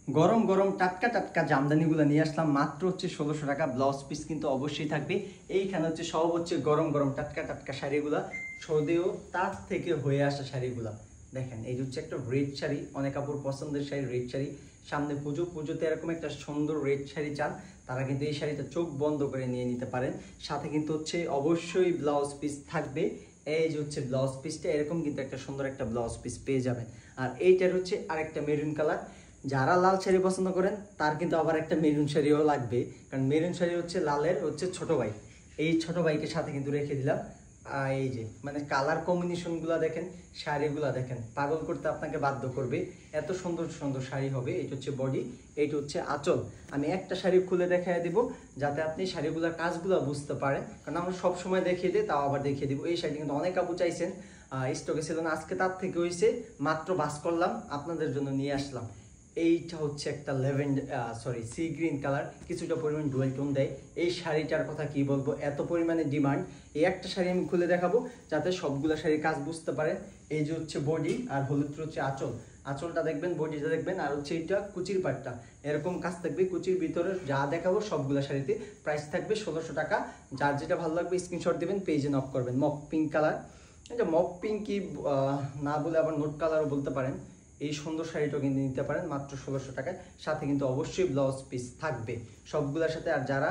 গরম গরম টাটকা টাটকা জামদানিগুলো নিয়ে আসলাম মাত্র হচ্ছে 1600 টাকা। ব্লাউজ পিস কিন্তু অবশ্যই থাকবে। এইখানে হচ্ছে সব হচ্ছে গরম গরম টাটকা টাটকা শাড়িগুলা, সৌদিও তার থেকে হয়ে আসা শাড়িগুলা। দেখেন এই হচ্ছে একটা রেড শাড়ি, অনেক আপুর পছন্দের শাড়ি রেড শাড়ি। সামনে পুজোতে এরকম একটা সুন্দর রেড শাড়ি চান, তারা কিন্তু এই শাড়িটা চোখ বন্ধ করে নিয়ে নিতে পারেন। সাথে কিন্তু হচ্ছে অবশ্যই ব্লাউজ পিস থাকবে। এই যে হচ্ছে ব্লাউজ পিসটা, এরকম কিন্তু একটা সুন্দর একটা ব্লাউজ পিস পেয়ে যাবেন। আর এইটার হচ্ছে আরেকটা মেরুন কালার। যারা লাল শাড়ি পছন্দ করেন তার কিন্তু আবার একটা মেরুন শাড়িও লাগবে, কারণ মেরুন শাড়ি হচ্ছে লালের হচ্ছে ছোট ভাই। এই ছোট ভাইকে সাথে কিন্তু রেখে দিলাম। এই যে মানে কালার কম্বিনেশনগুলো দেখেন, শাড়িগুলো দেখেন, পাগল করতে আপনাকে বাধ্য করবে। এত সুন্দর সুন্দর শাড়ি হবে। এটা হচ্ছে বডি, এইটা হচ্ছে আঁচল। আমি একটা শাড়ি খুলে দেখাই দিব যাতে আপনি শাড়িগুলোর কাজগুলো বুঝতে পারেন, কারণ আমরা সব সময় দেখিয়ে দিই, তাও আবার দেখিয়ে দিব। এই শাড়ি কিন্তু অনেক আপু চাইছেন, স্টকে ছিল না, আজকে তার থেকে হয়েছে, মাত্র বাস করলাম, আপনাদের জন্য নিয়ে আসলাম। এইটা হচ্ছে একটা সি গ্রিন কালার, কিছুটা পরিমাণ ডুয়েল টোন দেয়। এই শাড়িটার কথা কি বলবো, এত পরিমাণে ডিমান্ড। এই একটা শাড়ি আমি খুলে দেখাবো যাতে সবগুলো শাড়ির কাজ বুঝতে পারেন। এই যে হচ্ছে বডি, আর হলুদ হচ্ছে আঁচল। আঁচলটা দেখবেন, বডিটা দেখবেন, আর হচ্ছে এইটা কুচির পাটটা এরকম কাজ থাকবে। কুচির ভিতরে যা দেখাবো সবগুলো শাড়িতে প্রাইস থাকবে 1600 টাকা। যার যেটা ভালো লাগবে স্ক্রিনশট দিবেন, পেজে নক করবেন। মক পিঙ্ক কালার, এটা মক পিঙ্ক কি না বলে আবার নোট কালারও বলতে পারেন। এই সুন্দর শাড়িটাও কিন্তু নিতে পারেন মাত্র 1600 টাকায়। সাথে কিন্তু অবশ্যই ব্লাউজ পিস থাকবে সবগুলোর সাথে। আর যারা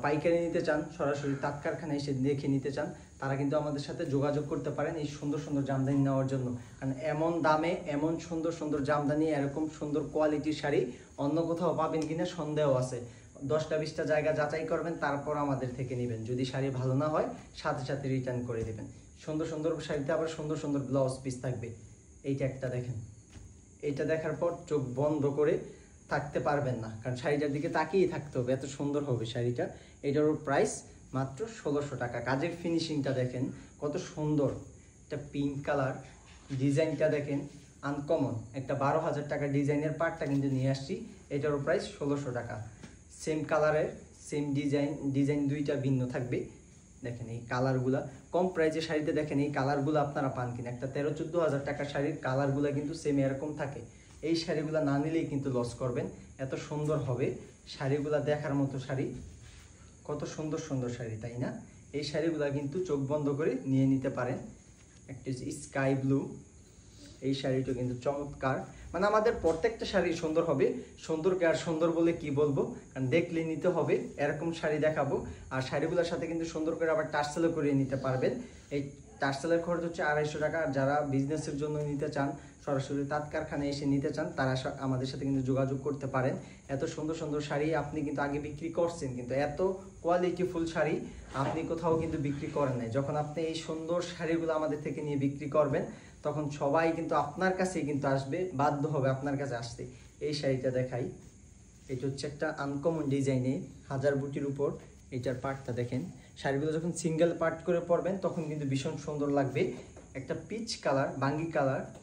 পাইকারি নিতে চান, সরাসরি তাঁত কারখানায় এসে দেখে নিতে চান, তারা কিন্তু আমাদের সাথে যোগাযোগ করতে পারেন এই সুন্দর সুন্দর জামদানি নেওয়ার জন্য। কারণ এমন দামে এমন সুন্দর সুন্দর জামদানি, এরকম সুন্দর কোয়ালিটির শাড়ি অন্য কোথাও পাবেন কিনা সন্দেহ আছে। 10টা-20টা জায়গা যাচাই করবেন, তারপর আমাদের থেকে নেবেন। যদি শাড়ি ভালো না হয় সাথে সাথে রিটার্ন করে দেবেন। সুন্দর সুন্দর শাড়িতে আবার সুন্দর সুন্দর ব্লাউজ পিস থাকবে। এইটা একটা দেখেন, এটা দেখার পর চোখ বন্ধ করে থাকতে পারবেন না, কারণ শাড়িটার দিকে তাকিয়ে থাকতে হবে, এত সুন্দর হবে শাড়িটা। এটারও প্রাইস মাত্র 1600 টাকা। কাজের ফিনিশিংটা দেখেন কত সুন্দর। এটা পিঙ্ক কালার, ডিজাইনটা দেখেন আনকমন। একটা 12,000 টাকা ডিজাইনের পার্টটা কিন্তু নিয়ে আসছি। এটারও প্রাইস 1600 টাকা। সেম কালারের সেম ডিজাইন দুইটা ভিন্ন থাকবে। দেখেন এই কালারগুলা কম প্রাইসে শাড়িতে, দেখেন এই কালারগুলো আপনারা পান কিনা। একটা 13-14 হাজার টাকার শাড়ির কালারগুলো কিন্তু সেম এরকম থাকে। এই শাড়িগুলো না নিলেই কিন্তু লস করবেন, এত সুন্দর হবে শাড়িগুলো। দেখার মতো শাড়ি, কত সুন্দর সুন্দর শাড়ি, তাই না? এই শাড়িগুলো কিন্তু চোখ বন্ধ করে নিয়ে নিতে পারেন। একটা স্কাই ব্লু, এই শাড়িটা কিন্তু চমৎকার। মানে আমাদের প্রত্যেকটা শাড়ি সুন্দর হবে। সুন্দরকে আর সুন্দর বলে কি বলবো, কারণ দেখলে নিতে হবে, এরকম শাড়ি দেখাবো। আর শাড়িগুলোর সাথে কিন্তু সুন্দর করে আবার টার্সেলও করিয়ে নিতে পারবেন। এই টার্সেলের খরচ হচ্ছে 250 টাকা। আর যারা বিজনেসের জন্য নিতে চান, সরাসরি তাঁত কারখানায় এসে নিতে চান, তারা আমাদের সাথে কিন্তু যোগাযোগ করতে পারেন। এত সুন্দর সুন্দর শাড়ি আপনি কিন্তু আগে বিক্রি করছেন, কিন্তু এত কোয়ালিটিফুল শাড়ি আপনি কোথাও কিন্তু বিক্রি করেন নাই। যখন আপনি এই সুন্দর শাড়িগুলো আমাদের থেকে নিয়ে বিক্রি করবেন, তখন সবাই কিন্তু আপনার কাছেই কিন্তু আসবে, বাধ্য হবে আপনার কাছে আসতে। এই শাড়িটা দেখাই, এটা হচ্ছে একটা আনকমন ডিজাইনে হাজার বুটির উপর। এটার পার্টটা দেখেন, শাড়িগুলো যখন সিঙ্গেল পার্ট করে পরবেন তখন কিন্তু ভীষণ সুন্দর লাগবে। একটা পিচ কালার,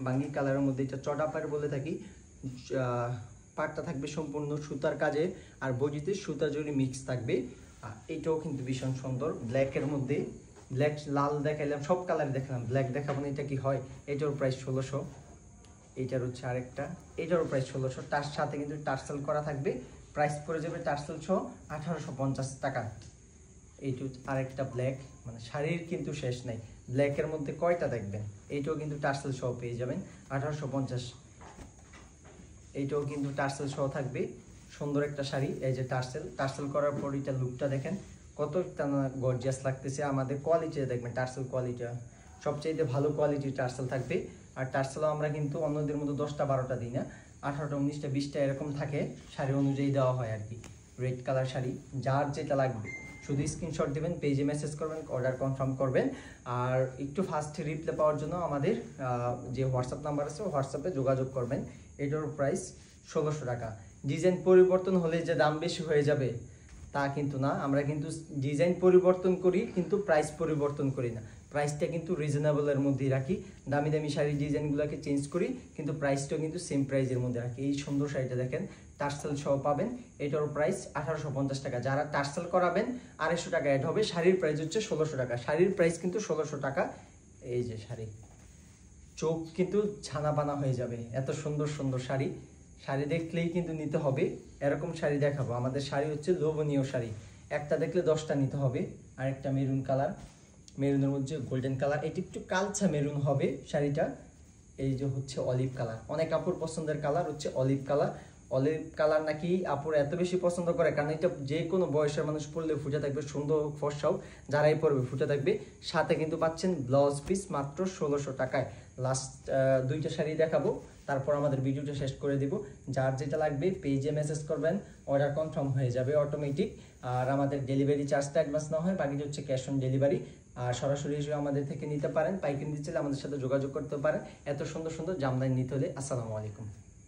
বাঙ্গি কালারের মধ্যে, এটা চটা পাড় বলে থাকি। পার্টটা থাকবে সম্পূর্ণ সুতার কাজে, আর বডিতে সুতা জড়ি মিক্স থাকবে। এটাও কিন্তু ভীষণ সুন্দর, ব্ল্যাকের মধ্যে। ব্ল্যাক লাল দেখাইলাম, সব কালার দেখালাম, ব্ল্যাক দেখাবো না, এটা কি হয়। এটার প্রাইস 1600। এইটার হচ্ছে আরেকটা, এটারও প্রাইস 1600। তার সাথে কিন্তু টার্সেল করা থাকবে, প্রাইস পড়ে যাবে টার্সেল সহ 1850 টাকা। এইটা আরেকটা ব্ল্যাক, মানে শাড়ির কিন্তু শেষ নাই। ব্ল্যাকের মধ্যে কয়টা দেখবেন, এইটাও কিন্তু টার্সেল সহ পেয়ে যাবেন 1850। এইটাও কিন্তু টার্সেল সহ থাকবে, সুন্দর একটা শাড়ি। এই যে টার্সেল করার পর এটা লুকটা দেখেন কত গর্জিয়াস লাগতেছে। আমাদের কোয়ালিটিটা দেখবেন, টার্সেল কোয়ালিটিটা সবচাইতে ভালো কোয়ালিটির টার্সেল থাকবে। আর টার্সেলও আমরা কিন্তু অন্যদের মতো 10টা-12টা দিই না, 18টা 19টা 20টা এরকম থাকে, শাড়ি অনুযায়ী দেওয়া হয় আর কি। রেড কালার শাড়ি, যার যেটা লাগবে শুধু স্ক্রিনশট দেবেন, পেজে মেসেজ করবেন, অর্ডার কনফার্ম করবেন। আর একটু ফাস্ট রিপ্লাই পাওয়ার জন্য আমাদের যে হোয়াটসঅ্যাপ নাম্বার আছে হোয়াটসঅ্যাপে যোগাযোগ করবেন। এটার প্রাইস 1600 টাকা। ডিজাইন পরিবর্তন হলে যে দাম বেশি হয়ে যাবে তা কিন্তু না, আমরা কিন্তু ডিজাইন পরিবর্তন করি কিন্তু প্রাইস পরিবর্তন করি না। প্রাইসটা কিন্তু রিজনেবলের মধ্যেই রাখি। দামি দামি শাড়ির ডিজাইনগুলোকে চেঞ্জ করি, কিন্তু প্রাইসটাও কিন্তু সেম প্রাইসের মধ্যে রাখি। এই সুন্দর শাড়িটা দেখেন, টার্সেল সহ পাবেন। এটার প্রাইস 1850 টাকা। যারা টার্সেল করাবেন 250 টাকা অ্যাড হবে। শাড়ির প্রাইস হচ্ছে 1600 টাকা। শাড়ির প্রাইস কিন্তু 1600 টাকা। এই যে শাড়ি, চোখ কিন্তু ছানা পানা হয়ে যাবে, এত সুন্দর সুন্দর শাড়ি। শাড়ি দেখলেই কিন্তু নিতে হবে, এরকম শাড়ি দেখাবো। আমাদের শাড়ি হচ্ছে লোভনীয় শাড়ি, একটা দেখলে 10টা নিতে হবে। আরেকটা মেরুন কালার, মেরুনের মধ্যে গোল্ডেন কালার, এটি একটু কালচা মেরুন হবে শাড়িটা। এই যে হচ্ছে অলিভ কালার, অনেক আপুর পছন্দের কালার হচ্ছে অলিভ কালার। অলিভ কালার নাকি আপুর এত বেশি পছন্দ করে, কারণ এটা যে কোনো বয়সের মানুষ পরলে ফুটে থাকবে, সুন্দর ফর্সাও যারাই পরবে ফুটে থাকবে। সাথে কিন্তু পাচ্ছেন ব্লাউজ পিস মাত্র 1600 টাকায়। লাস্ট 2টা শাড়ি দেখাবো, তারপর আমাদের ভিডিওটা শেষ করে দিব। যার যেটা লাগবে পেজে মেসেজ করবেন, অর্ডার কনফার্ম হয়ে যাবে অটোমেটিক। আর আমাদের ডেলিভারি চার্জটা অ্যাডভান্স না হয়, বাকিটা হচ্ছে ক্যাশ অন ডেলিভারি। আর সরাসরি এসে আমাদের থেকে নিতে পারেন, পাইকারি নিতে চাইলে আমাদের সাথে যোগাযোগ করতে পারেন। এত সুন্দর সুন্দর জামদানি নিতে হলে। আসসালামু আলাইকুম।